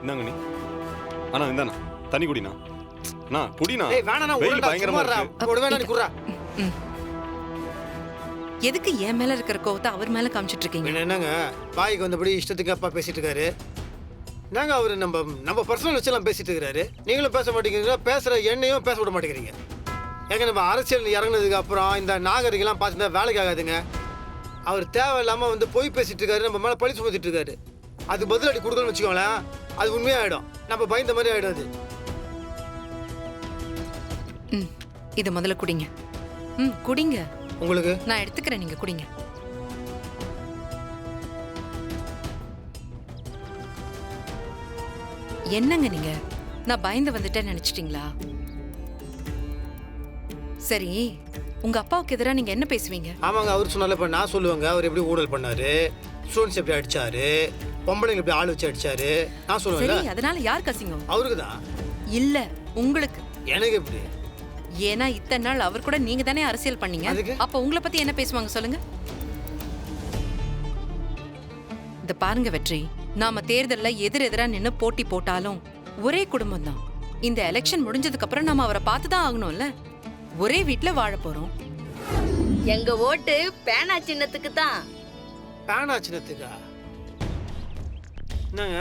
இந்தாங்க நீ அண்ணா இந்தாண்ணா தண்ணி குடிண்ணா அண்ணா குடிண்ணா. ஏய் வேணாண்ணா, வெயில் உருண்டா, பயங்கரமா சும்மா இருக்கு. ஒரு வேணா நீ குர்றா. எதுக்கு என் மேல இருக்கிற கோவத்தை அவர் மேல காமிச்சிட்டு இருக்கீங்க? என்னங்க பாய்க்கு வந்தபடி இஷ்டத்துக்கு அப்பா பேசிட்டு இருக்காரு. நாங்க அவரு நம்ம பர்சனல் வச்செல்லாம் பேசிட்டு இருக்காரு. நீங்களும் பேச மாட்டேங்கிறீங்க, பேசுற என்னையும் பேச விட மாட்டேங்கிறீங்க. ஏங்க நம்ம அரசியல் இறங்குனதுக்கு அப்புறம் இந்த நாகரிகெல்லாம் பார்த்துருந்தா வேலைக்கு ஆகாதுங்க. அவர் தேவையில்லாம வந்து பொய் பேசிட்டு இருக்காரு, நம்ம மேல பழி சுமத்திட்டு இருக்காரு. அது பதிலடி கொடுக்கணும்னு வச்சுக்கோங்களேன், அது உண்மையாயிடும். நம்ம பயந்த மாதிரி ஆயிடும் அது. இது முதல்ல குடிங்க. குடிங்க. உங்களுக்கு நான் எடுத்துக்கிறேன், நீங்க குடிங்க. என்னங்க நீங்க, நான் பயந்து வந்துட்டேன்னு நினைச்சிட்டீங்களா? சரி, உங்க அப்பாவுக்கு எதிராக நீங்க என்ன பேசுவீங்க? ஆமாங்க, அவர் சொன்னால இப்ப நான் சொல்லுவேங்க. அவர் எப்படி ஊழல் பண்ணாரு, ஸ்டூடெண்ட்ஸ் எப்படி அடிச்சாரு, பொம்பளைங்க எப்படி ஆள் வச்சு அடிச்சாரு நான் சொல்லுவேன். சரி, அதனால யார் கசிங்க? அவருக்கு தான். இல்ல, உங்களுக்கு. எனக்கு எப்படி? ஏன்னா இத்தனை நாள் அவர் கூட நீங்க தானே அரசியல் பண்ணீங்க. அப்ப உங்களை பத்தி என்ன பேசுவாங்க சொல்லுங்க. இந்த பாருங்க வெற்றி, நாம தேர்தல்ல எதிரெதிரா நின்னு போட்டி போட்டாலும் ஒரே குடும்பம் தான். இந்த எலெக்ஷன் முடிஞ்சதுக்கு அப்புறம் நாம அவரை பார்த்துதான் ஆகணும்ல. ஒரே வீட்டுல வாழ போறோம். எங்க ஓட்டு பேனா சின்னத்துக்கு தான். பேனா சின்னத்துக்கா? என்னங்க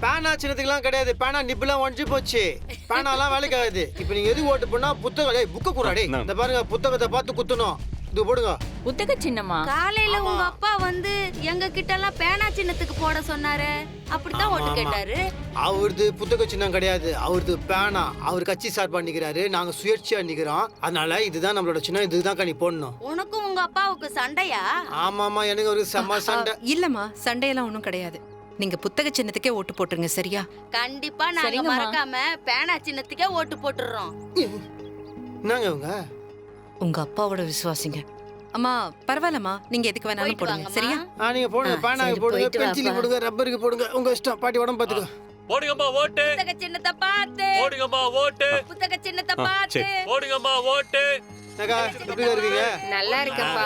பேனா சின்னத்துக்குலாம் கிடையாது. பேனா நிப்புலாம் ஒன்றி போச்சு. பேனாலாம் வேலைக்கு ஆகுது. இப்போ நீங்க எது ஓட்டு பண்ணா புத்தகம் புக்க கூடாடே. இந்த பாருங்க, புத்தகத்தை பார்த்து குத்தணும். இது போடுங்க. புத்தக சின்னமா? காலையில உங்க அப்பா வந்து எங்க கிட்ட எல்லாம் பேனா சின்னத்துக்கு போட சொன்னாரு. அப்படித்தான் ஓட்டு கேட்டாரு. அவரது புத்தக சின்னம் கிடையாது, அவரது பேனா. அவர் கட்சி சார்பா நிக்கிறாரு, நாங்க சுயேட்சையா நிக்கிறோம். அதனால இதுதான் நம்மளோட சின்னம், இதுதான் நீ போடணும். உனக்கும் உங்க அப்பாவுக்கு சண்டையா? ஆமாமா, எனக்கு ஒரு செம்ம சண்டை. இல்லம்மா, சண்டையெல்லாம் ஒண்ணும் கிடையாது. நீங்க புத்தக சின்னத்துக்கே ஓட்டு போட்டுருங்க, சரியா? கண்டிப்பா நாங்க மறக்காம பேனா சின்னத்துக்கே ஓட்டு போட்டுறோம். என்னங்க இவங்க? உங்க அப்பாவோட விசுவாசிங்க. அம்மா பரவாயில்லம்மா, நீங்க எதுக்கு வேணாலும் போடுங்க, சரியா? நீங்க போடுங்க, பேனாக்கு போடுங்க, பென்சிலுக்கு போடுங்க, ரப்பருக்கு போடுங்க, உங்க இஷ்டம். பாட்டி உடம்பு பாத்துக்கோ. போடுங்கம்மா ஓட்டு. புத்தக சின்னத்தை பார்த்து. போடுங்கம்மா ஓட்டு. புத்தக சின்னத்தை பார்த்து. போடுங்கம்மா ஓட்டு. எப்படி இருக்கீங்க? நல்லா இருக்கேன்ப்பா.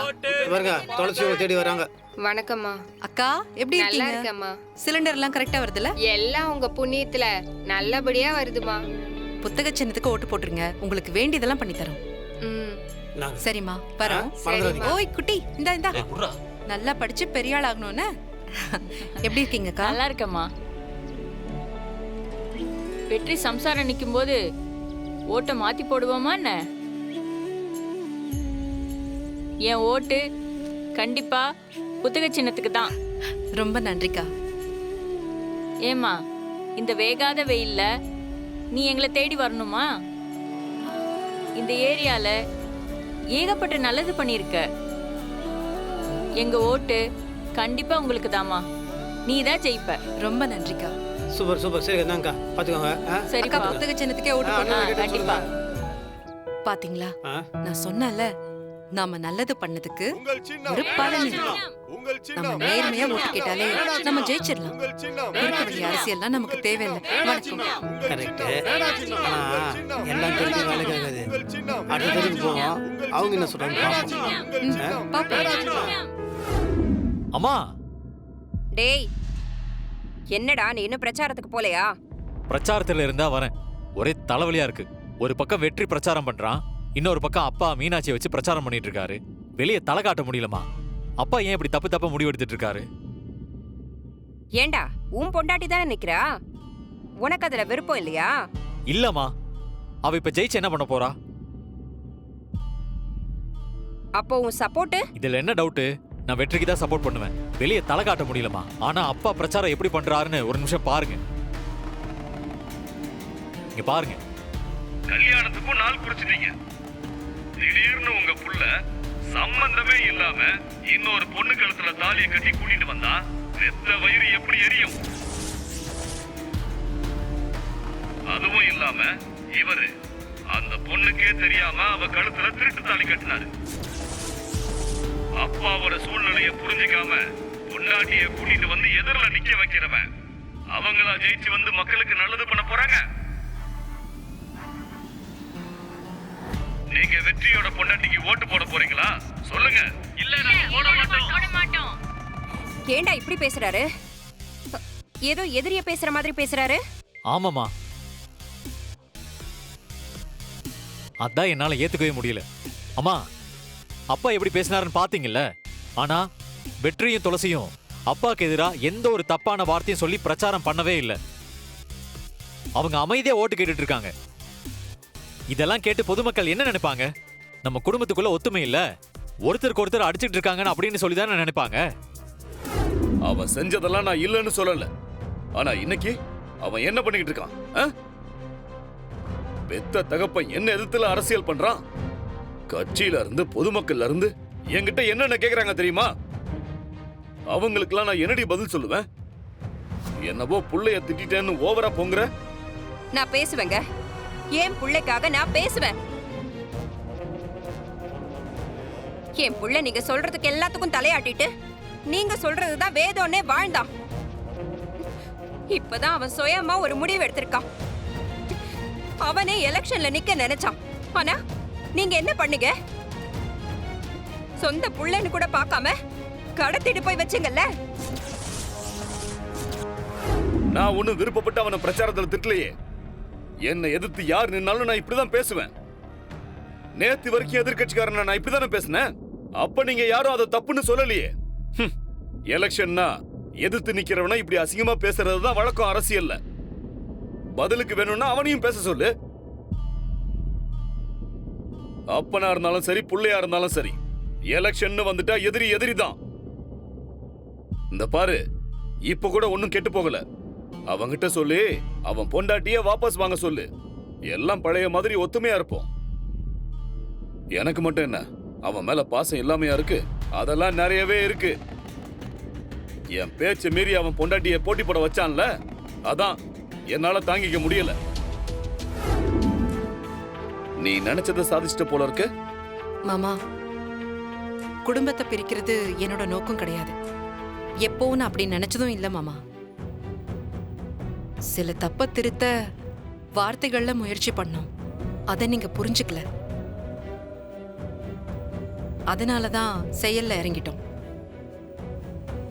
பாருங்க, தொலைச்சு தேடி வராங்க. வணக்கம்மா. அக்கா எப்படி நல்லா இருக்கீங்க? இருக்கேம்மா. சிலிண்டர் எல்லாம் கரெக்டா வருதுல? எல்லாம் உங்க புண்ணியத்துல நல்லபடியா வருதுமா. புத்தக சின்னத்துக்கு ஓட்டு போட்டுருங்க, உங்களுக்கு வேண்டியதெல்லாம் பண்ணி தரோம். சரிம்மா, வரோம். ஓய் குட்டி, இந்தா நல்லா படிச்சு பெரிய ஆள் ஆகணும்னு. எப்படி இருக்கீங்கக்கா? நல்லா இருக்கேம்மா. வெற்றி சம்சாரம் நிக்கும் போது ஓட்ட மாத்தி போடுவோமா என்ன? என் ஓட்டு கண்டிப்பா புத்தக சின்னத்துக்கு தான். ரொம்ப நன்றிக்கா. ஏமா, இந்த வேகாத வெயில்ல நீ எங்களை தேடி வரணுமா? இந்த ஏரியால ஏகப்பட்ட நல்லது பண்ணிருக்க. எங்க ஓட்டு கண்டிப்பா உங்களுக்கு தாமா. நீ தான் ஜெயிப்ப. ரொம்ப நன்றிக்கா. Super super. சரி தாங்க, பாத்துக்கோங்க. சரிக்கா, புத்தக சின்னத்துக்கே ஓட்டு போடுங்க. கண்டிப்பா. பாத்தீங்களா, நான் சொன்னல, நாம நல்லது பண்ணதுக்கு ஒரு பலன் இருக்கு. நம்ம நேர்மையா ஓட்டு கேட்டாலே நம்ம ஜெயிச்சிடலாம். அரசியல்லாம் நமக்கு தேவையில்லை. வணக்கம். கரெக்ட். எல்லாம் தெரிஞ்ச வேலைக்கு ஆகாது. அடுத்த தெருக்கு போவோம், அவங்க என்ன சொல்றாங்க பாப்போம். அம்மா. டேய், என்னடா நீ இன்னும் பிரச்சாரத்துக்கு போலையா? பிரச்சாரத்துல இருந்தா வரேன். ஒரே தலைவலியா இருக்கு. ஒரு பக்கம் வெற்றி பிரச்சாரம் பண்றான், இன்னொரு பக்கம் அப்பா மீனாட்சியை வச்சு பிரச்சாரம் பண்ணிட்டு இருக்காரு. வெளியே தலை காட்ட முடியலமா. அப்பா ஏன் இப்படி தப்பு முடிவு எடுத்துட்டு இருக்காரு? ஏண்டா, உன் பொண்டாட்டி தானே நிக்கிறா, உனக்கு அதுல விருப்பம் இல்லையா? இல்லம்மா, அவ இப்ப ஜெயிச்சு என்ன பண்ண போறா? அப்போ உன் சப்போர்ட்? இதுல என்ன டவுட்? நான் வெற்றிக்கு தான் சப்போர்ட் பண்ணுவேன். வெளியே தலை காட்ட முடியலமா. ஆனா அப்பா பிரச்சாரம் எப்படி பண்றாருன்னு ஒரு நிமிஷம் பாருங்க. இங்க பாருங்க. கல்யாணத்துக்கும் நாள் குறிச்சிட்டீங்க. திடீர்னு உங்க புள்ள சம்பந்தமே இல்லாம இன்னொரு பொண்ணு கழுத்துல தாலியை கட்டி கூட்டிட்டு வந்தா பெத்த வயிறு எப்படி எரியும்? அதுவும் இல்லாம இவரு அந்த பொண்ணுக்கே தெரியாம அவ கழுத்துல திருட்டு தாலி கட்டினாரு. அப்பாவோட சூழ்நிலைய புரிஞ்சுக்காம பொண்டாட்டிய கூட்டிட்டு வந்து எதிரில நிக்க வைக்கிறவன் அவங்களா ஜெயிச்சு வந்து மக்களுக்கு நல்லது பண்ண போறாங்க? நீங்க வெற்றியோட பொண்டாட்டிக்கு ஓட்டு போட போறீங்களா? சொல்லுங்க. இல்ல, நாங்க போட மாட்டோம். ஏண்டா இப்படி பேசுறாரு? ஏதோ எதிரிய பேசுற மாதிரி பேசுறாரு. ஆமாமா, அதான் என்னால ஏத்துக்கவே முடியல. அம்மா, அப்பா எப்படி பேசினாருன்னு பாத்தீங்கல்ல. ஆனா வெற்றியும் துளசியும் அப்பாக்கு எதிரா எந்த ஒரு தப்பான வார்த்தையும் சொல்லி பிரச்சாரம் பண்ணவே இல்லை. அவங்க அமைதியா ஓட்டு கேட்டுட்டு இருக்காங்க. இதெல்லாம் கேட்டு பொதுமக்கள் என்ன நினைப்பாங்க? நம்ம குடும்பத்துக்குள்ள ஒத்துமை இல்ல, ஒருத்தருக்கு ஒருத்தர் அடிச்சிட்டு இருக்காங்கன்னு அப்படின்னு சொல்லிதான் நினைப்பாங்க. அவன் செஞ்சதெல்லாம் நான் இல்லைன்னு சொல்லல. ஆனா இன்னைக்கு அவன் என்ன பண்ணிக்கிட்டு இருக்கான்? பெத்த தகப்பன் என்ன எதிர்த்துல அரசியல் பண்றான்? கட்சியில இருந்து பொதுமக்கள்ல இருந்து என்கிட்ட என்னென்ன கேக்குறாங்க தெரியுமா? அவங்களுக்கெல்லாம் நான் என்னடி பதில் சொல்லுவேன்? என்னவோ புள்ளைய திட்டேன்னு ஓவரா போங்குற. நான் பேசுவேங்க, என் பிள்ளைக்காக நான் பேசுவேன். என் புள்ள நீங்க சொல்றதுக்கு எல்லாத்துக்கும் தலையாட்டிட்டு நீங்க சொல்றதுதான் வேதம்னே வாழ்ந்தான். இப்பதான் அவன் சுயமா ஒரு முடிவு எடுத்திருக்கான். அவனே எலெக்ஷன்ல நிக்க நினைச்சான். ஆனா நீங்க என்ன பண்ணீங்க? சொந்த புள்ளன்னு கூட பார்க்காம கடத்திட்டு போய் வச்சுங்கல்ல. நான் ஒண்ணும் விருப்பப்பட்டு அவனை பிரச்சாரத்துல திட்டலையே. என்னை எதிர்த்து யார் நின்னாலும் நான் இப்படிதான் பேசுவேன். நேத்து வரைக்கும் எதிர்கட்சிக்காரன் நான் இப்படிதானே பேசினேன். அப்ப நீங்க யாரும் அதை தப்புன்னு சொல்லலையே. எலெக்ஷன்னா எதிர்த்து நிக்கிறவனா இப்படி அசிங்கமா பேசுறதுதான் வழக்கம் அரசியல்ல. பதிலுக்கு வேணும்னா அவனையும் பேச சொல்லு. அப்பனா இருந்தாலும் சரி, புள்ளையா இருந்தாலும் சரி, எலெக்ஷன் வந்துட்டா எதிரி எதிரிதான். இந்த பாரு, இப்ப கூட ஒன்னும் கெட்டு போகல. அவங்கிட்ட சொல்லி அவன் பொண்டாட்டிய வாபஸ் வாங்க சொல்லு. எல்லாம் பழைய மாதிரி ஒத்துமையா இருப்போம். எனக்கு மட்டும் என்ன, அவன் மேல பாசம் இல்லாமையா இருக்கு? அதெல்லாம் நிறையவே இருக்கு. என் பேச்ச மீறி அவன் பொண்டாட்டிய போட்டி போட வச்சான்ல, அதான் என்னால தாங்கிக்க முடியல. நீ நினைச்சதை சாதிச்சிட்ட போல இருக்கு. மாமா, குடும்பத்தை பிரிக்கிறது என்னோட நோக்கம் கிடையாது. எப்பவும் நான் அப்படி நினைச்சதும் இல்ல மாமா. சில தப்ப திருத்த வார்த்தைகள்ல முயற்சி பண்ணோம். அதை நீங்க புரிஞ்சுக்கல. அதனாலதான் செயல்ல இறங்கிட்டோம்.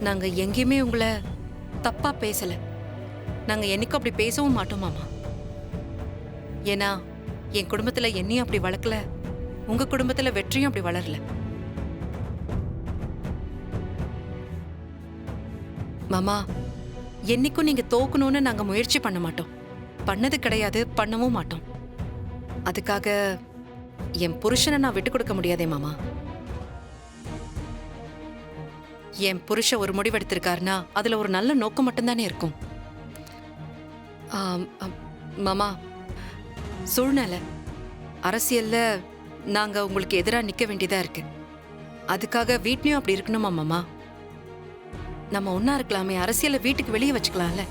நாங்க எங்கேயுமே உங்களை தப்பா பேசல. நாங்க என்னைக்கும் அப்படி பேசவும் மாட்டோம் மாமா. ஏன்னா என் குடும்பத்துல என்னையும் அப்படி வளர்க்கல, உங்க குடும்பத்துல வெற்றியும் அப்படி வளரல. மாமா, என்னைக்கும் நீங்க தோக்கணும்னு நாங்க முயற்சி பண்ண மாட்டோம். பண்ணது கிடையாது, பண்ணவும் மாட்டோம். அதுக்காக என் புருஷனை நான் விட்டு கொடுக்க முடியாதே மாமா. என் புருஷன் ஒரு முடிவெடுத்திருக்காருன்னா அதுல ஒரு நல்ல நோக்கம் மட்டும்தானே இருக்கும். மாமா, சூழ்நிலை அரசியல்ல நாங்க உங்களுக்கு எதிராக நிக்க வேண்டியதா இருக்கு. அதுக்காக வீட்லயும் அப்படி இருக்கணுமா மாமா? நம்ம ஒன்னா இருக்கலாமே, அரசியலை வீட்டுக்கு வெளியே வச்சுக்கலாம்ல.